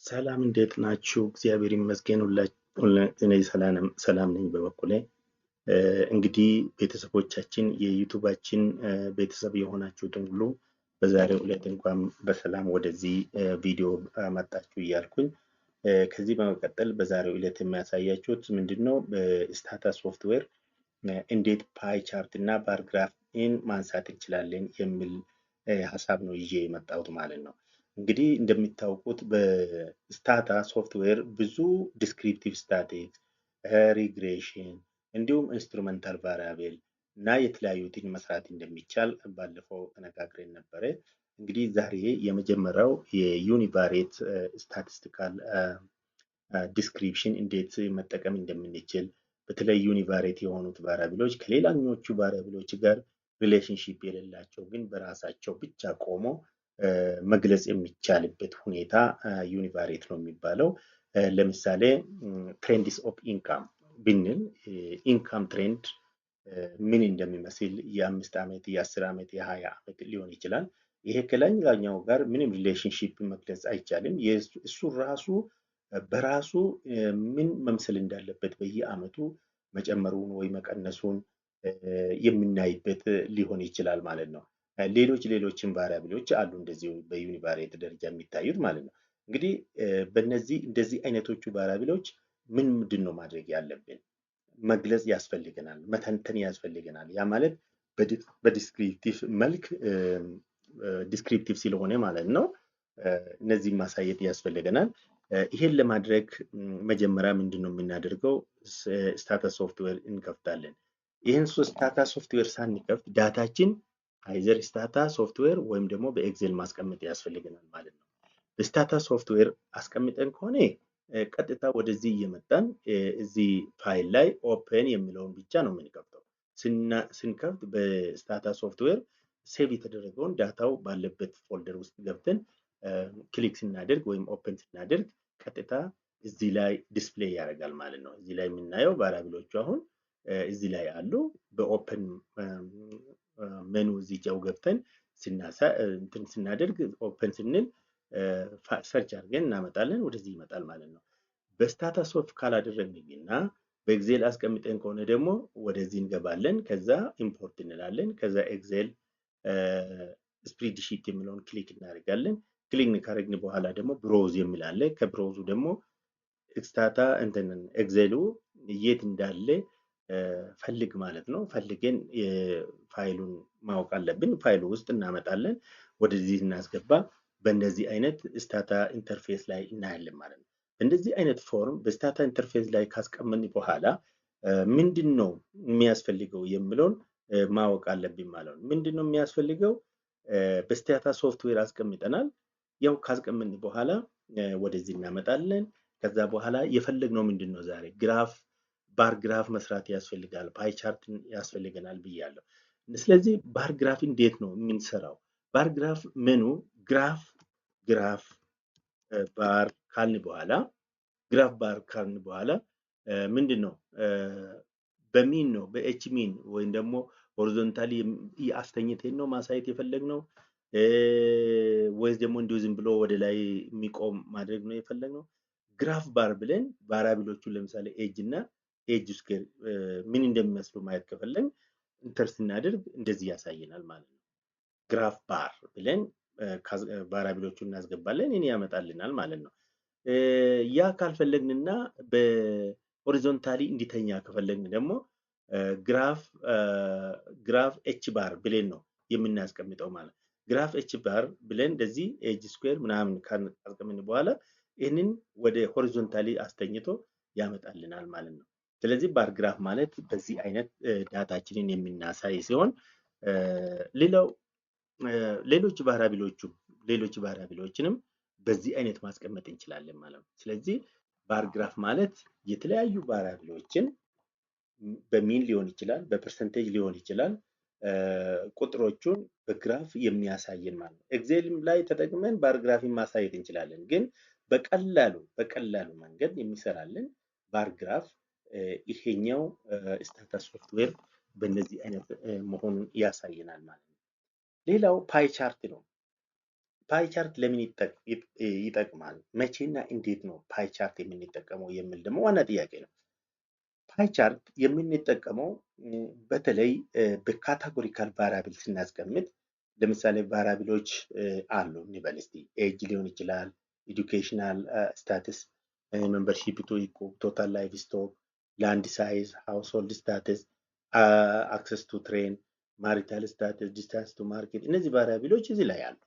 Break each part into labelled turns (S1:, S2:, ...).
S1: ሰላም እንዴት ናችሁ? እግዚአብሔር ይመስገን እኔ ሰላም ነኝ በበኩሌ። እንግዲህ ቤተሰቦቻችን የዩቱባችን ቤተሰብ የሆናችሁትን ሁሉ በዛሬው ዕለት እንኳን በሰላም ወደዚህ ቪዲዮ መጣችሁ እያልኩኝ ከዚህ በመቀጠል በዛሬው ዕለት የሚያሳያችሁት ምንድነው በስታታ ሶፍትዌር እንዴት ፓይ ቻርት እና ባር ግራፍን ማንሳት እንችላለን የሚል ሀሳብ ነው ይዤ የመጣሁት ማለት ነው። እንግዲህ እንደሚታወቁት በስታታ ሶፍትዌር ብዙ ዲስክሪፕቲቭ ስታቲክስ፣ ሪግሬሽን እንዲሁም ኢንስትሩመንታል ቫሪያብል እና የተለያዩትን መስራት እንደሚቻል ባለፈው ተነጋግረን ነበረ። እንግዲህ ዛሬ የመጀመሪያው የዩኒቫሬት ስታቲስቲካል ዲስክሪፕሽን እንዴት መጠቀም እንደምንችል በተለይ ዩኒቫሬት የሆኑት ቫሪያብሎች ከሌላኞቹ ቫሪያብሎች ጋር ሪሌሽንሺፕ የሌላቸው ግን በራሳቸው ብቻ ቆሞ መግለጽ የሚቻልበት ሁኔታ ዩኒቫሬት ነው የሚባለው። ለምሳሌ ትሬንድስ ኦፍ ኢንካም ብንል ኢንካም ትሬንድ ምን እንደሚመስል የ5 ዓመት፣ የ10 ዓመት፣ የ20 ዓመት ሊሆን ይችላል። ይሄ ከላኛው ጋር ምንም ሪሌሽንሺፕ መግለጽ አይቻልም። እሱ ራሱ በራሱ ምን መምሰል እንዳለበት በየዓመቱ መጨመሩን ወይ መቀነሱን የምናይበት ሊሆን ይችላል ማለት ነው። ሌሎችም ቫሪያብሎች አሉ እንደዚህ በዩኒቫሬት ደረጃ የሚታዩት ማለት ነው። እንግዲህ በእነዚህ እንደዚህ አይነቶቹ ቫሪያብሎች ምንድን ነው ማድረግ ያለብን? መግለጽ ያስፈልገናል፣ መተንተን ያስፈልገናል። ያ ማለት በዲስክሪፕቲቭ መልክ ዲስክሪፕቲቭ ስለሆነ ማለት ነው እነዚህ ማሳየት ያስፈልገናል። ይሄን ለማድረግ መጀመሪያ ምንድን ነው የምናደርገው? ስታታ ሶፍትዌር እንከፍታለን። ይህን ስታታ ሶፍትዌር ሳንከፍት ዳታችን አይዘር ስታታ ሶፍትዌር ወይም ደግሞ በኤክሴል ማስቀመጥ ያስፈልገናል ማለት ነው። በስታታ ሶፍትዌር አስቀምጠን ከሆነ ቀጥታ ወደዚህ እየመጣን እዚህ ፋይል ላይ ኦፕን የሚለውን ብቻ ነው የምንከፍተው። ስንከፍት በስታታ ሶፍትዌር ሴቭ የተደረገውን ዳታው ባለበት ፎልደር ውስጥ ገብተን ክሊክ ስናደርግ ወይም ኦፕን ስናደርግ ቀጥታ እዚህ ላይ ዲስፕሌይ ያደርጋል ማለት ነው። እዚህ ላይ የምናየው ቫሪያብሎቹ አሁን እዚህ ላይ አሉ። በኦፕን ሜኑ እዚህ ጃው ገብተን ስናደርግ ኦፕን ስንል ሰርች አድርገን እናመጣለን፣ ወደዚህ ይመጣል ማለት ነው። በስታታ ሶፍት ካላደረግንና በኤክሴል አስቀምጠን ከሆነ ደግሞ ወደዚህ እንገባለን። ከዛ ኢምፖርት እንላለን። ከዛ ኤክሴል ስፕሪድሺት የሚለውን ክሊክ እናደርጋለን። ክሊክ ካደረግን በኋላ ደግሞ ብሮዝ የሚል አለ። ከብሮዙ ደግሞ ስታታ ኤክሴሉ የት እንዳለ ፈልግ ማለት ነው። ፈልገን ፋይሉን ማወቅ አለብን። ፋይሉ ውስጥ እናመጣለን፣ ወደዚህ እናስገባ። በእንደዚህ አይነት ስታታ ኢንተርፌስ ላይ እናያለን ማለት ነው። በእንደዚህ አይነት ፎርም በስታታ ኢንተርፌስ ላይ ካስቀመጥን በኋላ ምንድን ነው የሚያስፈልገው የሚለውን ማወቅ አለብን ማለት ነው። ምንድን ነው የሚያስፈልገው? በስታታ ሶፍትዌር አስቀምጠናል። ያው ካስቀመጥን በኋላ ወደዚህ እናመጣለን። ከዛ በኋላ የፈለግነው ምንድን ነው? ዛሬ ግራፍ ባር ግራፍ መስራት ያስፈልጋል፣ ፓይ ቻርት ያስፈልገናል ብያለሁ። ስለዚህ ባር ግራፍ እንዴት ነው የምንሰራው? ባር ግራፍ ሜኑ ግራፍ ባር ካልን በኋላ ምንድን ነው በሚን ነው በኤች ሚን ወይም ደግሞ ሆሪዞንታሊ አስተኝተን ነው ማሳየት የፈለግነው ወይስ ደግሞ እንዲሁ ዝም ብሎ ወደ ላይ የሚቆም ማድረግ ነው የፈለግነው? ግራፍ ባር ብለን ቫሪያብሎቹን ለምሳሌ ኤጅ እና ኤጅ ስኬር ምን እንደሚመስሉ ማየት ከፈለግን ኢንተር ስናደርግ እንደዚህ ያሳየናል ማለት ነው። ግራፍ ባር ብለን ቫሪያብሎቹን እናስገባለን፣ እኔ ያመጣልናል ማለት ነው። ያ ካልፈለግንና በሆሪዞንታሊ እንዲተኛ ከፈለግን ደግሞ ግራፍ ኤች ባር ብለን ነው የምናስቀምጠው ማለት ነው። ግራፍ ኤች ባር ብለን እንደዚህ ኤጅ ስኩዌር ምናምን ካስቀመጥን በኋላ ይህንን ወደ ሆሪዞንታሊ አስተኝቶ ያመጣልናል ማለት ነው። ስለዚህ ባር ግራፍ ማለት በዚህ አይነት ዳታችንን የምናሳይ ሲሆን ሌሎች ቫሪያብሎችንም በዚህ አይነት ማስቀመጥ እንችላለን ማለት ነው። ስለዚህ ባር ግራፍ ማለት የተለያዩ ቫሪያብሎችን በሚን ሊሆን ይችላል፣ በፐርሰንቴጅ ሊሆን ይችላል፣ ቁጥሮቹን በግራፍ የሚያሳየን ማለት ነው። ኤክሴልም ላይ ተጠቅመን ባር ግራፍን ማሳየት እንችላለን፣ ግን በቀላሉ መንገድ የሚሰራልን ባር ግራፍ ይሄኛው ስታታ ሶፍትዌር በእነዚህ አይነት መሆኑን ያሳየናል ማለት ነው። ሌላው ፓይ ቻርት ነው። ፓይ ቻርት ለምን ይጠቅማል? መቼና እንዴት ነው ፓይ ቻርት የምንጠቀመው የሚል ደግሞ ዋና ጥያቄ ነው። ፓይ ቻርት የምንጠቀመው በተለይ በካታጎሪካል ቫሪያብል ስናስቀምጥ ለምሳሌ ቫሪያብሎች አሉ እንበል እስቲ ኤጅ ሊሆን ይችላል፣ ኤዱኬሽናል ስታትስ፣ ሜምበርሺፕ ቱ ኢኮብ፣ ቶታል ላይፍ ስቶክ፣ ላንድ ሳይዝ፣ ሃውስሆልድ ስታትስ፣ አክሰስ ቱ ትሬን፣ ማሪታል ስታትስ፣ ዲስታንስ ቱ ማርኬት፣ እነዚህ ቫሪያብሎች እዚህ ላይ አሉ።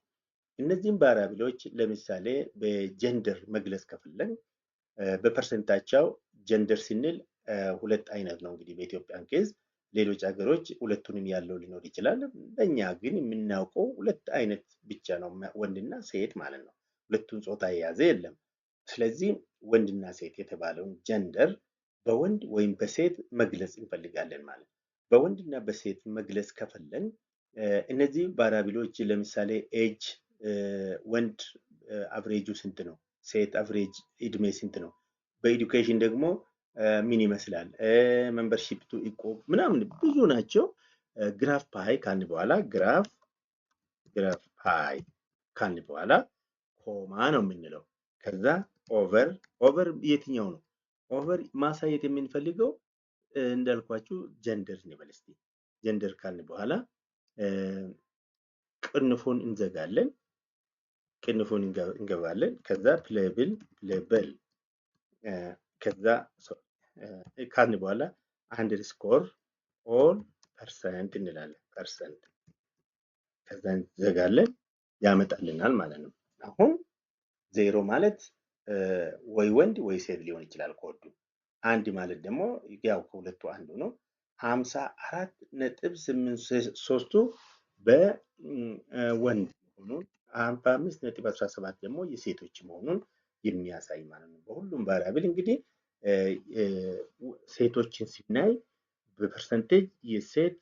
S1: እነዚህም ቫሪያብሎች ለምሳሌ በጀንደር መግለጽ ከፈለግን በፐርሰንታቸው ጀንደር ስንል ሁለት አይነት ነው እንግዲህ በኢትዮጵያን ኬዝ። ሌሎች ሀገሮች ሁለቱንም ያለው ሊኖር ይችላል። በእኛ ግን የምናውቀው ሁለት አይነት ብቻ ነው፣ ወንድና ሴት ማለት ነው። ሁለቱን ጾታ የያዘ የለም። ስለዚህ ወንድና ሴት የተባለውን ጀንደር በወንድ ወይም በሴት መግለጽ እንፈልጋለን ማለት ነው። በወንድና በሴት መግለጽ ከፈለን እነዚህ ቫሪያብሎች ለምሳሌ ኤጅ ወንድ አቭሬጁ ስንት ነው፣ ሴት አቭሬጅ እድሜ ስንት ነው፣ በኤዱኬሽን ደግሞ ምን ይመስላል፣ ሜምበርሺፕ ቱ ኢኮብ ምናምን ብዙ ናቸው። ግራፍ ፓይ ካልን በኋላ ግራፍ ፓይ ካልን በኋላ ኮማ ነው የምንለው። ከዛ ኦቨር የትኛው ነው ኦቨር ማሳየት የምንፈልገው? እንዳልኳችሁ ጀንደር እንበል እስቲ። ጀንደር ካልን በኋላ ቅንፉን እንዘጋለን፣ ቅንፉን እንገባለን። ከዛ ፕሌብል ከዛ ካልን በኋላ አንደርስኮር ኦል ፐርሰንት እንላለን። ፐርሰንት ከዛ እንዘጋለን፣ ያመጣልናል ማለት ነው። አሁን ዜሮ ማለት ወይ ወንድ ወይ ሴት ሊሆን ይችላል ኮዱ። አንድ ማለት ደግሞ ያው ከሁለቱ አንዱ ነው። 54.83ቱ በወንድ መሆኑን 55.17 ደግሞ የሴቶች መሆኑን የሚያሳይ ማለት ነው። በሁሉም ቫሪያብል እንግዲህ ሴቶችን ሲናይ በፐርሰንቴጅ የሴት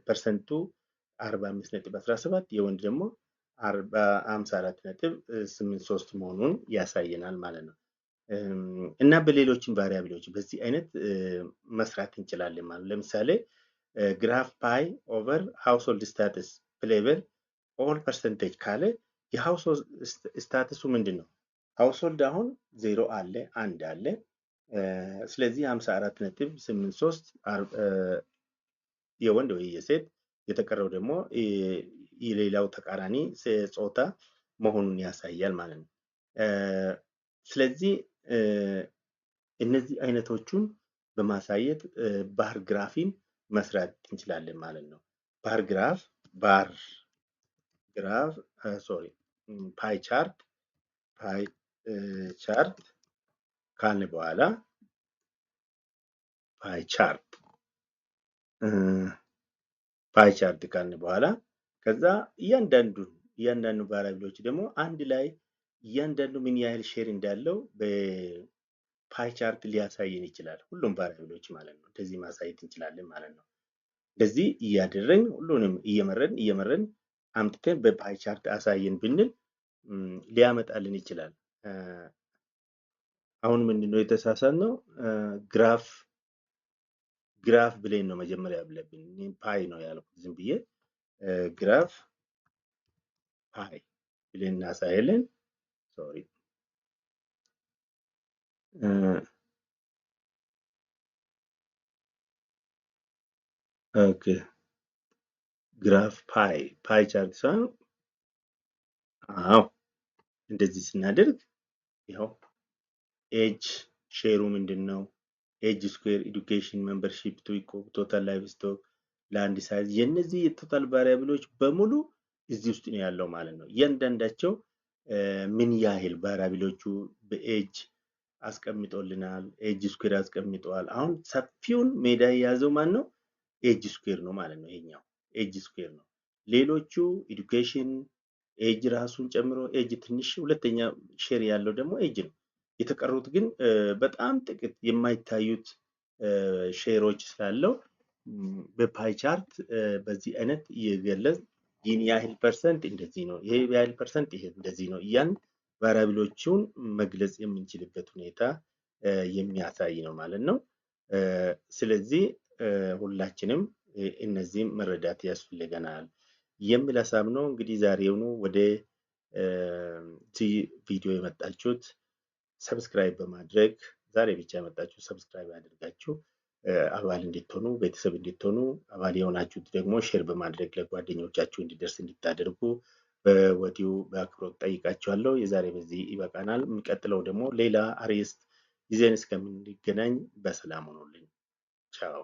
S1: ፐርሰንቱ 45.17 የወንድ ደግሞ 54.83 መሆኑን ያሳየናል ማለት ነው። እና በሌሎችም ቫሪያብሎች በዚህ አይነት መስራት እንችላለን ማለት ነው። ለምሳሌ ግራፍ ፓይ ኦቨር ሃውስሆልድ ስታትስ ፕሌብል ኦል ፐርሰንቴጅ ካለ የሃውስሆልድ ስታትሱ ምንድን ነው? ሃውስሆልድ አሁን 0 አለ፣ 1 አለ። ስለዚህ 54.83 የወንድ ወይ የሴት የተቀረው ደግሞ የሌላው ተቃራኒ ጾታ መሆኑን ያሳያል ማለት ነው። ስለዚህ እነዚህ አይነቶቹን በማሳየት ባር ግራፊን መስራት እንችላለን ማለት ነው። ፓይ ቻርት ካልን በኋላ ፓይ ቻርት ካልን በኋላ ከዛ እያንዳንዱ ቫሪያብሎች ደግሞ አንድ ላይ እያንዳንዱ ምን ያህል ሼር እንዳለው በፓይ ቻርት ሊያሳየን ይችላል። ሁሉም ቫሪያብሎች ማለት ነው። እንደዚህ ማሳየት እንችላለን ማለት ነው። እንደዚህ እያደረግን ሁሉንም እየመረን አምጥተን በፓይ ቻርት አሳየን ብንል ሊያመጣልን ይችላል። አሁን ምንድነው የተሳሳትነው? ግራፍ ብለን ነው መጀመሪያ ያለብን። ፓይ ነው ያልኩት ዝም ብዬ። ግራፍ ፓይ ብለን እናሳያለን። ሶሪ ኦኬ ግራፍ ፓይ ቻርት ሳይሆን እንደዚህ ስናደርግ ይኸው ኤጅ ሼሩ ምንድነው? ኤጅ ስኩዌር፣ ኤዱኬሽን፣ ሜምበርሺፕ ቱ ኢኮብ፣ ቶታል ላይፍ ስቶክ፣ ላንድ ሳይዝ የነዚህ የቶታል ቫሪያብሎች በሙሉ እዚህ ውስጥ ነው ያለው ማለት ነው። እያንዳንዳቸው ምን ያህል ቫሪያብሎቹ በኤጅ አስቀምጦልናል። ኤጅ ስኩዌር አስቀምጠዋል። አሁን ሰፊውን ሜዳ የያዘው ማን ነው? ኤጅ ስኩዌር ነው ማለት ነው። ይሄኛው ኤጅ ስኩዌር ነው። ሌሎቹ ኤዱኬሽን ኤጅ ራሱን ጨምሮ ኤጅ ትንሽ ሁለተኛ ሼር ያለው ደግሞ ኤጅ ነው። የተቀሩት ግን በጣም ጥቂት የማይታዩት ሼሮች ስላለው በፓይ ቻርት በዚህ አይነት እየገለጽ ይህን ያህል ፐርሰንት እንደዚህ ነው፣ ይሄ ያህል ፐርሰንት ይሄ እንደዚህ ነው እያን ቫሪያብሎቹን መግለጽ የምንችልበት ሁኔታ የሚያሳይ ነው ማለት ነው። ስለዚህ ሁላችንም እነዚህም መረዳት ያስፈልገናል የሚል ሀሳብ ነው። እንግዲህ ዛሬውኑ ወደ እዚህ ቪዲዮ የመጣችሁት ሰብስክራይብ በማድረግ ዛሬ ብቻ የመጣችሁ ሰብስክራይብ ያድርጋችሁ አባል እንድትሆኑ ቤተሰብ እንድትሆኑ አባል የሆናችሁት ደግሞ ሼር በማድረግ ለጓደኞቻችሁ እንዲደርስ እንድታደርጉ በወዲሁ በአክብሮት ጠይቃችኋለሁ። የዛሬ በዚህ ይበቃናል። የሚቀጥለው ደግሞ ሌላ አርዕስት ይዘን እስከምንገናኝ በሰላም ሆኖልኝ ቻው።